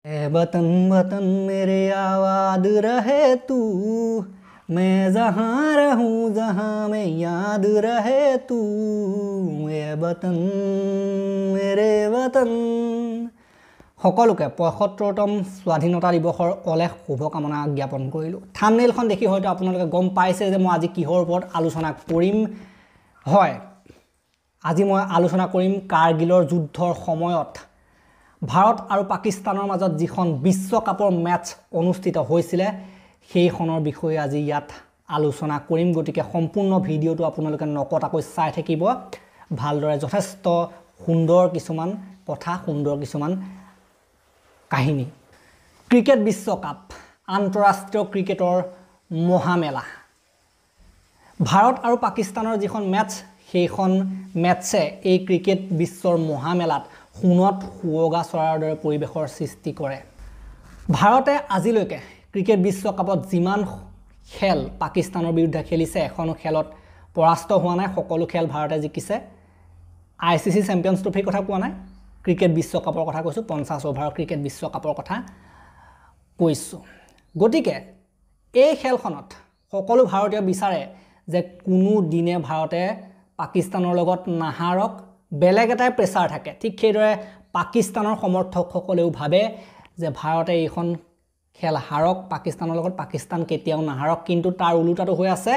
ए वतन वतन मेरे आबाद रहे तू, मैं जहाँ रहूँ जहाँ में याद रहे तू, ए वतन मेरे वतन। সকলোকে ৭৫তম স্বাধীনতা দিৱসৰ অলেখ শুভকামনা জ্ঞাপন কৰিলোঁ। থাম্বনেইলখন দেখি হয়তো আপোনালোকে গম পাইছে যে মই আজি কিহৰ ওপৰত আলোচনা কৰিম। হয়, আজি মই আলোচনা কৰিম কাৰ্গিলৰ যুদ্ধৰ সময়ত ভাৰত আৰু পাকিস্তানৰ মাজত যিখন বিশ্বকাপৰ মেচ অনুষ্ঠিত হৈছিল সেইখনৰ বিষয়ে আজি ইয়াত আলোচনা কৰিম। গতিকে সম্পূৰ্ণ ভিডিঅ'টো আপোনালোকে নকটাকৈ চাই থাকিব। ভালদৰে যথেষ্ট সুন্দৰ কিছুমান কথা, সুন্দৰ কিছুমান কাহিনী। ক্ৰিকেট বিশ্বকাপ, আন্তঃৰাষ্ট্ৰীয় ক্ৰিকেটৰ মহামেলা। ভাৰত আৰু পাকিস্তানৰ যিখন মেচ, সেইখন মেচে এই ক্ৰিকেট বিশ্বৰ মহামেলাত সোণত সুৱগা চৰাৰ দৰে পৰিৱেশৰ সৃষ্টি কৰে। ভাৰতে আজিলৈকে ক্ৰিকেট বিশ্বকাপত যিমান খেল পাকিস্তানৰ বিৰুদ্ধে খেলিছে, এখনো খেলত পৰাস্ত হোৱা নাই। সকলো খেল ভাৰতে জিকিছে। ICC চেম্পিয়নছ ট্ৰফিৰ কথা কোৱা নাই, ক্ৰিকেট বিশ্বকাপৰ কথা কৈছোঁ। ৫০ অভাৰৰ ক্ৰিকেট বিশ্বকাপৰ কথা কৈছোঁ। গতিকে এই খেলখনত সকলো ভাৰতীয় বিচাৰে যে কোনো দিনে ভাৰতে পাকিস্তানৰ লগত নাহাৰক, বেলেগ এটাই প্ৰেছাৰ থাকে। ঠিক সেইদৰে পাকিস্তানৰ সমৰ্থকসকলেও ভাবে যে ভাৰতে এইখন খেল হাৰক, পাকিস্তানৰ লগত, পাকিস্তান কেতিয়াও নাহাৰক। কিন্তু তাৰ ওলোটাটো হৈ আছে,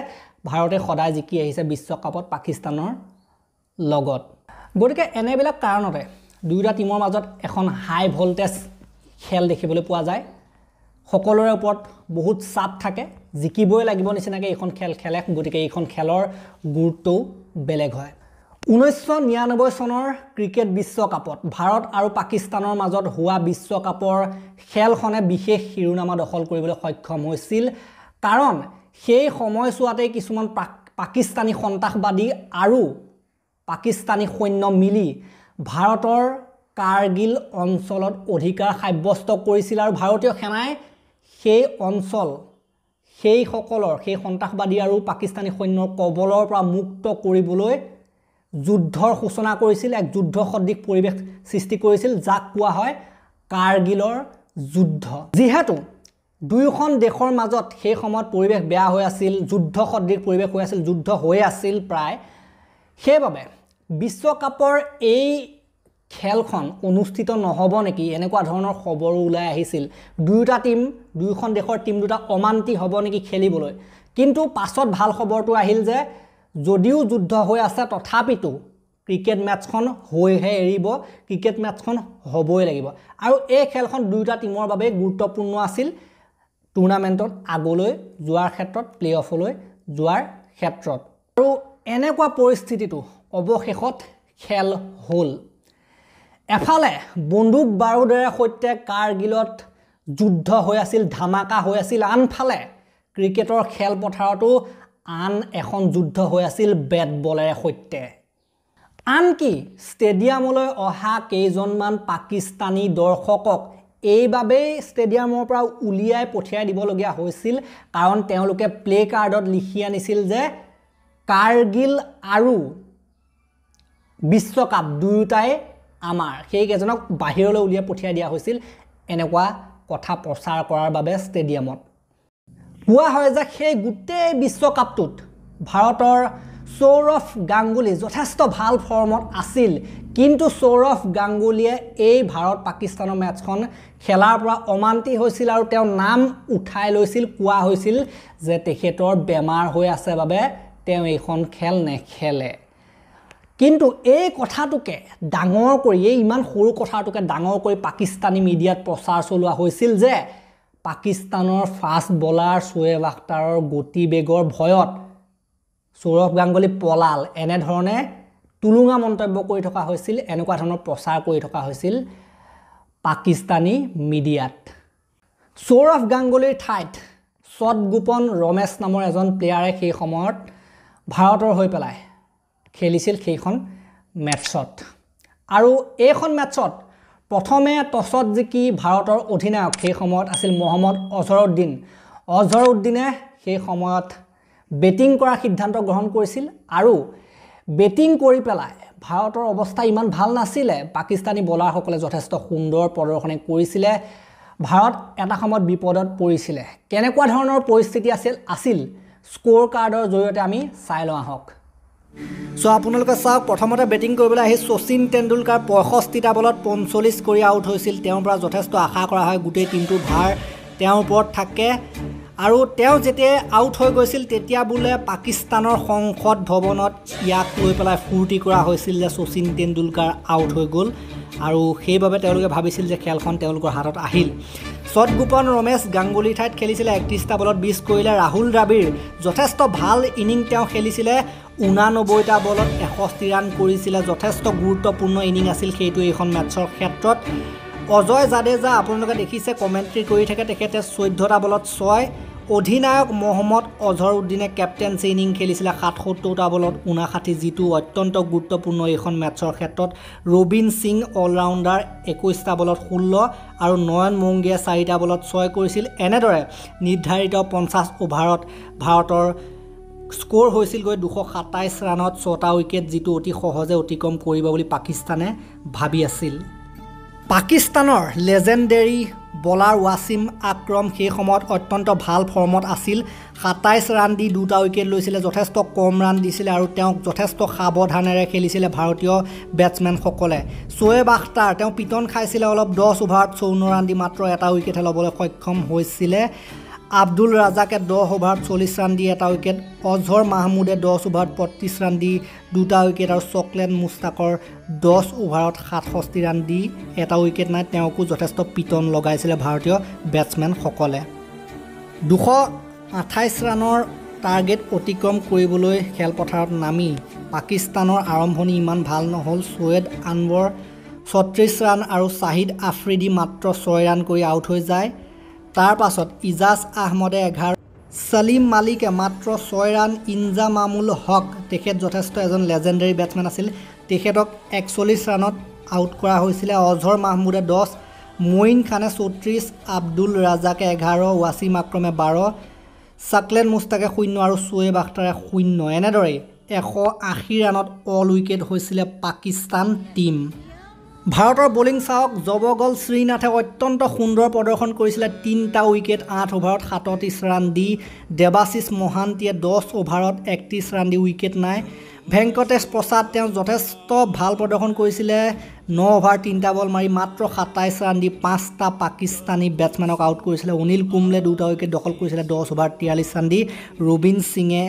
ভাৰতে সদায় জিকি আহিছে বিশ্বকাপত পাকিস্তানৰ লগত। গতিকে এনেবিলাক কাৰণতে দুয়োটা টিমৰ মাজত এখন হাই ভল্টেজ খেল দেখিবলৈ পোৱা যায়। সকলোৰে ওপৰত বহুত চাপ থাকে, জিকিবই লাগিব নিচিনাকৈ এইখন খেল খেলে। গতিকে এইখন খেলৰ গুৰুত্বও বেলেগ হয়। ১৯৯৯ চনৰ ক্ৰিকেট বিশ্বকাপত ভাৰত আৰু পাকিস্তানৰ মাজত হোৱা বিশ্বকাপৰ খেলখনে বিশেষ শিৰোনামা দখল কৰিবলৈ সক্ষম হৈছিল। কাৰণ সেই সময়ছোৱাতেই কিছুমান পাকিস্তানী সন্ত্ৰাসবাদী আৰু পাকিস্তানী সৈন্য মিলি ভাৰতৰ কাৰ্গিল অঞ্চলত অধিকাৰ সাব্যস্ত কৰিছিল। আৰু ভাৰতীয় সেনাই সেই অঞ্চল, সেই সন্ত্ৰাসবাদী আৰু পাকিস্তানী সৈন্যৰ কবলৰ পৰা মুক্ত কৰিবলৈ যুদ্ধৰ সূচনা কৰিছিল। এক যুদ্ধ সদৃশ পৰিৱেশ সৃষ্টি কৰিছিল, যাক কোৱা হয় কাৰ্গিলৰ যুদ্ধ। যিহেতু দুয়োখন দেশৰ মাজত সেই সময়ত পৰিৱেশ বেয়া হৈ আছিল, যুদ্ধ সদৃশ পৰিৱেশ হৈ আছিল, যুদ্ধ হৈ আছিল প্ৰায়, সেইবাবে বিশ্বকাপৰ এই খেলখন অনুষ্ঠিত নহ'ব নেকি এনেকুৱা ধৰণৰ খবৰো ওলাই আহিছিল। দুয়োখন দেশৰ টিম দুটা অমান্তি হ'ব নেকি খেলিবলৈ। কিন্তু পাছত ভাল খবৰটো আহিল যে যদিও যুদ্ধ হৈ আছে, তথাপিতো ক্ৰিকেট মেটছখন হৈহে এৰিব, ক্ৰিকেট মেটছখন হ'বই লাগিব। আৰু এই খেলখন দুয়োটা টিমৰ বাবে গুৰুত্বপূৰ্ণ আছিল টুৰ্ণামেণ্টত আগলৈ যোৱাৰ ক্ষেত্ৰত, প্লে অফলৈ যোৱাৰ ক্ষেত্ৰত। আৰু এনেকুৱা পৰিস্থিতিটো অৱশেষত খেল হ'ল। এফালে বন্দুক বাৰুদেৰে সৈতে কাৰ্গিলত যুদ্ধ হৈ আছিল, ধামাকা হৈ আছিল। আনফালে ক্ৰিকেটৰ খেলপথাৰতো আন এখন যুদ্ধ হৈ আছিল বেট বলেৰে সৈতে। আনকি ষ্টেডিয়ামলৈ অহা কেইজনমান পাকিস্তানী দৰ্শকক এইবাবেই ষ্টেডিয়ামৰ পৰা উলিয়াই পঠিয়াই দিবলগীয়া হৈছিল, কাৰণ তেওঁলোকে প্লে কাৰ্ডত লিখি আনিছিল যে কাৰ্গিল আৰু বিশ্বকাপ দুয়োটাই আমাৰ। সেইকেইজনক বাহিৰলৈ উলিয়াই পঠিয়াই দিয়া হৈছিল এনেকুৱা কথা প্ৰচাৰ কৰাৰ বাবে ষ্টেডিয়ামত। কোৱা হয় যে সেই গোটেই বিশ্বকাপটোত ভাৰতৰ সৌৰভ গাংগুলী যথেষ্ট ভাল ফৰ্মত আছিল, কিন্তু সৌৰভ গাংগুলীয়ে এই ভাৰত পাকিস্তানৰ মেটছখন খেলাৰ পৰা অমান্তি হৈছিল আৰু তেওঁ নাম উঠাই লৈছিল। কোৱা হৈছিল যে তেখেতৰ বেমাৰ হৈ আছে বাবে তেওঁ এইখন খেল নেখেলে। কিন্তু এই কথাটোকে ডাঙৰ কৰি, এই ইমান সৰু কথাটোকে ডাঙৰ কৰি পাকিস্তানী মিডিয়াত প্ৰচাৰ চলোৱা হৈছিল যে পাকিস্তানৰ ফাষ্ট বলাৰ শোয়েব আখতাৰৰ গতিবেগৰ ভয়ত সৌৰভ গাংগুলী পলাল, এনেধৰণে তুলুঙা মন্তব্য কৰি থকা হৈছিল, এনেকুৱা ধৰণৰ প্ৰচাৰ কৰি থকা হৈছিল পাকিস্তানী মিডিয়াত। সৌৰভ গাংগুলীৰ ঠাইত সদগোপন ৰমেশ নামৰ এজন প্লেয়াৰে সেই সময়ত ভাৰতৰ হৈ পেলাই খেলিছিল সেইখন মেটছত। আৰু এইখন মেটছত প্ৰথমে টছত জিকি ভাৰতৰ অধিনায়ক সেই সময়ত আছিল মহম্মদ অজহৰুদ্দিন। অজহৰুদ্দিনে সেই সময়ত বেটিং কৰাৰ সিদ্ধান্ত গ্ৰহণ কৰিছিল আৰু বেটিং কৰি পেলাই ভাৰতৰ অৱস্থা ইমান ভাল নাছিলে। পাকিস্তানী বলাৰসকলে যথেষ্ট সুন্দৰ প্ৰদৰ্শনী কৰিছিলে। ভাৰত এটা সময়ত বিপদত পৰিছিলে কেনেকুৱা ধৰণৰ পৰিস্থিতি আছিল স্কোৰ কাৰ্ডৰ জৰিয়তে আমি চাই লওঁ আহক সো আপোনালোকে চাওক প্ৰথমতে বেটিং কৰিবলৈ আহি শচীন তেণ্ডুলকাৰ 65টা বলত 45 কৰি আউট হৈছিল তেওঁৰ পৰা যথেষ্ট আশা কৰা হয় গোটেই টিমটোৰ ভাৰ তেওঁৰ ওপৰত থাকে আৰু তেওঁ যেতিয়া আউট হৈ গৈছিল তেতিয়া বোলে পাকিস্তানৰ সংসদ ভৱনত ইয়াক লৈ পেলাই ফূৰ্তি কৰা হৈছিল যে শচীন তেণ্ডুলকাৰ আউট হৈ গ'ল আৰু সেইবাবে তেওঁলোকে ভাবিছিল যে খেলখন তেওঁলোকৰ হাতত আহিল সদগোপন ৰমেশ গাংগুলীৰ ঠাইত খেলিছিলে 31টা বলত 20 কৰিলে ৰাহুল দ্ৰাবিড় যথেষ্ট ভাল ইনিং তেওঁ খেলিছিলে 89টা বলত 61 ৰান কৰিছিলে যথেষ্ট গুৰুত্বপূৰ্ণ ইনিং আছিল সেইটো এইখন মেটছৰ ক্ষেত্ৰত অজয় জাদেজা আপোনালোকে দেখিছে কমেণ্ট্ৰি কৰি থাকে তেখেতে 14টা বলত 6 অধিনায়ক মহম্মদ অজহৰুদ্দিনে কেপ্টেন্সি ইনিং খেলিছিলে 77টা বলত 59 যিটো অত্যন্ত গুৰুত্বপূৰ্ণ এইখন মেটছৰ ক্ষেত্ৰত ৰবিন সিং অলৰাউণ্ডাৰ 21টা বলত 16 আৰু নয়ন মংগিয়ে 4টা বলত 6 কৰিছিল এনেদৰে নিৰ্ধাৰিত 50 অভাৰত ভাৰতৰ স্কোৰ হৈছিল গৈ 227 ৰানত 6টা উইকেট যিটো অতি সহজে অতিক্ৰম কৰিব বুলি পাকিস্তানে ভাবি আছিল পাকিস্তানৰ লেজেণ্ডেৰী বলাৰ ৱাছিম আক্ৰম সেই সময়ত অত্যন্ত ভাল ফৰ্মত আছিল 27 ৰান দি 2টা উইকেট লৈছিলে যথেষ্ট কম ৰান দিছিলে আৰু তেওঁক যথেষ্ট সাৱধানেৰে খেলিছিলে ভাৰতীয় বেটছমেনসকলে শোয়েব আখতাৰ তেওঁ পিটন খাইছিলে অলপ 10 অভাৰত 54 ৰান দি মাত্ৰ এটা উইকেটহে ল'বলৈ সক্ষম হৈছিলে আব্দুল ৰাজাকে 10 অভাৰত 40 ৰান দি এটা উইকেট অজহৰ মাহমুদে 10 অভাৰত 35 ৰান দি দুটা উইকেট আৰু চকলেন মুস্তাকৰ 10 অভাৰত 67 ৰান দি এটা উইকেট নাই তেওঁকো যথেষ্ট পিটন লগাইছিলে ভাৰতীয় বেটছমেনসকলে 228 ৰানৰ টাৰ্গেট অতিক্ৰম কৰিবলৈ খেলপথাৰত নামি পাকিস্তানৰ আৰম্ভণি ইমান ভাল নহ'ল সৈয়দ আনৱাৰ 36 ৰান আৰু শাহিদ আফ্ৰিদি মাত্ৰ 6 ৰান কৰি আউট হৈ যায় তাৰ পাছত ইজাজ আহমদে 11 সলিম মালিকে মাত্ৰ 6 ৰান ইনজামামুল হক তেখেত যথেষ্ট এজন লেজেণ্ডাৰী বেটছমেন আছিল তেখেতক 41 ৰানত আউট কৰা হৈছিলে অজহৰ মাহমুদে 10 মঈন খানে 34 আব্দুল ৰাজাকে 11 ৱাছিম আক্ৰমে 12 চকলেন মুস্তাকে 0 আৰু শোয়েব আখতাৰে 0 এনেদৰে 180 ৰানত অল উইকেট হৈছিলে পাকিস্তান টিম ভাৰতৰ বলিং চাওক জবগল শ্ৰীনাথে অত্যন্ত সুন্দৰ প্ৰদৰ্শন কৰিছিলে 3টা উইকেট 8 অভাৰত 37 ৰান দি দেৱাশিষ মহান্তিয়ে 10 অভাৰত 31 ৰান দি উইকেট নাই ভেংকটেশ প্ৰসাদ তেওঁ যথেষ্ট ভাল প্ৰদৰ্শন কৰিছিলে 9 অভাৰ 3টা বল মাৰি মাত্ৰ 27 ৰান দি 5টা পাকিস্তানী বেটছমেনক আউট কৰিছিলে অনিল কুম্বলে 2টা উইকেট দখল কৰিছিলে 10 অভাৰ 43 ৰান দি ৰবিন সিঙে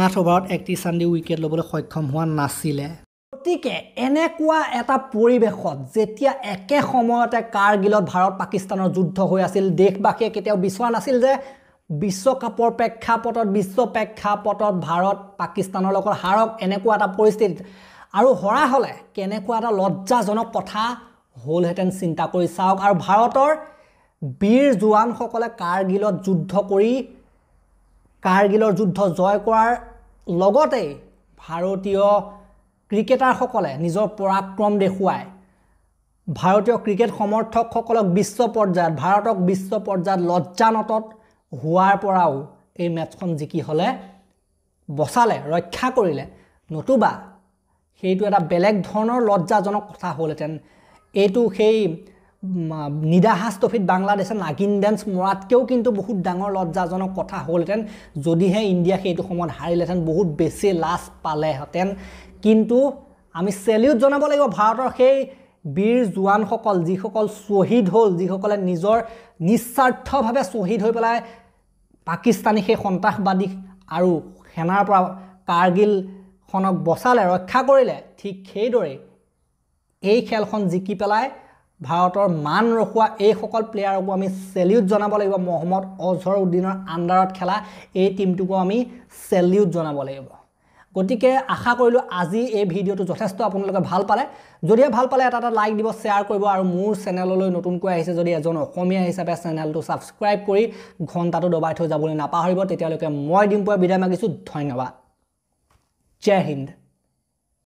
8 অভাৰত 31 ৰান দি উইকেট ল'বলৈ সক্ষম হোৱা নাছিলে গতিকে এনেকুৱা এটা পৰিৱেশত যেতিয়া একে সময়তে কাৰগিলত ভাৰত পাকিস্তানৰ যুদ্ধ হৈ আছিল দেশবাসীয়ে কেতিয়াও বিচৰা নাছিল যে বিশ্বকাপৰ প্ৰেক্ষাপটত ভাৰত পাকিস্তানৰ লগত হাৰক এনেকুৱা এটা পৰিস্থিতি আৰু হৰা হলে কেনেকুৱা এটা লজ্জাজনক কথা হ'লহেঁতেন চিন্তা কৰি চাওক আৰু ভাৰতৰ বীৰ জোৱানসকলে কাৰগিলত যুদ্ধ কৰি কাৰগিলৰ যুদ্ধ জয় কৰাৰ লগতে ভাৰতীয় ক্ৰিকেটাৰসকলে নিজৰ পৰাক্ৰম দেখুৱায় ভাৰতীয় ক্ৰিকেট সমৰ্থকসকলক বিশ্ব পৰ্যায়ত ভাৰতক বিশ্ব পৰ্যায়ত লজ্জানতত হোৱাৰ পৰাও এই মেটছখন জিকি হলে বচালে ৰক্ষা কৰিলে নতুবা সেইটো এটা বেলেগ ধৰণৰ লজ্জাজনক কথা হ'লহেঁতেন এইটো সেই নিদাহাস ট্ৰফিত বাংলাদেশে নাগিন ডেন্স মৰাতকেও কিন্তু বহুত ডাঙৰ লজ্জাজনক কথা হ'লহেঁতেন যদিহে ইণ্ডিয়া সেইটো সময়ত হাৰিলেহেঁতেন বহুত বেছি লাজ পালেহেঁতেন কিন্তু আমি সেলিউট জনাব লাগিব ভাৰতৰ সেই বীৰ জোৱানসকল যিসকল শ্বহীদ হ'ল যিসকলে নিজৰ নিস্বাৰ্থভাৱে শ্বহীদ হৈ পেলাই পাকিস্তানী সেই সন্ত্ৰাসবাদী আৰু সেনাৰ পৰা কাৰগিলখনক বচালে ৰক্ষা কৰিলে ঠিক সেইদৰে এই খেলখন জিকি পেলাই ভাৰতৰ মান ৰখোৱা এইসকল প্লেয়াৰকো আমি সেলিউট জনাব লাগিব মহম্মদ অজহৰুদ্দিনৰ আণ্ডাৰত খেলা এই টিমটোকো আমি সেলিউট জনাব লাগিব গতিকে আশা কৰিলোঁ আজি এই ভিডিঅ'টো যথেষ্ট আপোনালোকে ভাল পালে যদিহে ভাল পালে এটা লাইক দিব শ্বেয়াৰ কৰিব আৰু মোৰ চেনেললৈ নতুনকৈ আহিছে যদি এজন অসমীয়া হিচাপে চেনেলটো ছাবস্ক্ৰাইব কৰি ঘণ্টাটো দবাই থৈ যাবলৈ নাপাহৰিব তেতিয়ালৈকে মই ডিম্পুৱে বিদায় মাগিছোঁ ধন্যবাদ জয় হিন্দ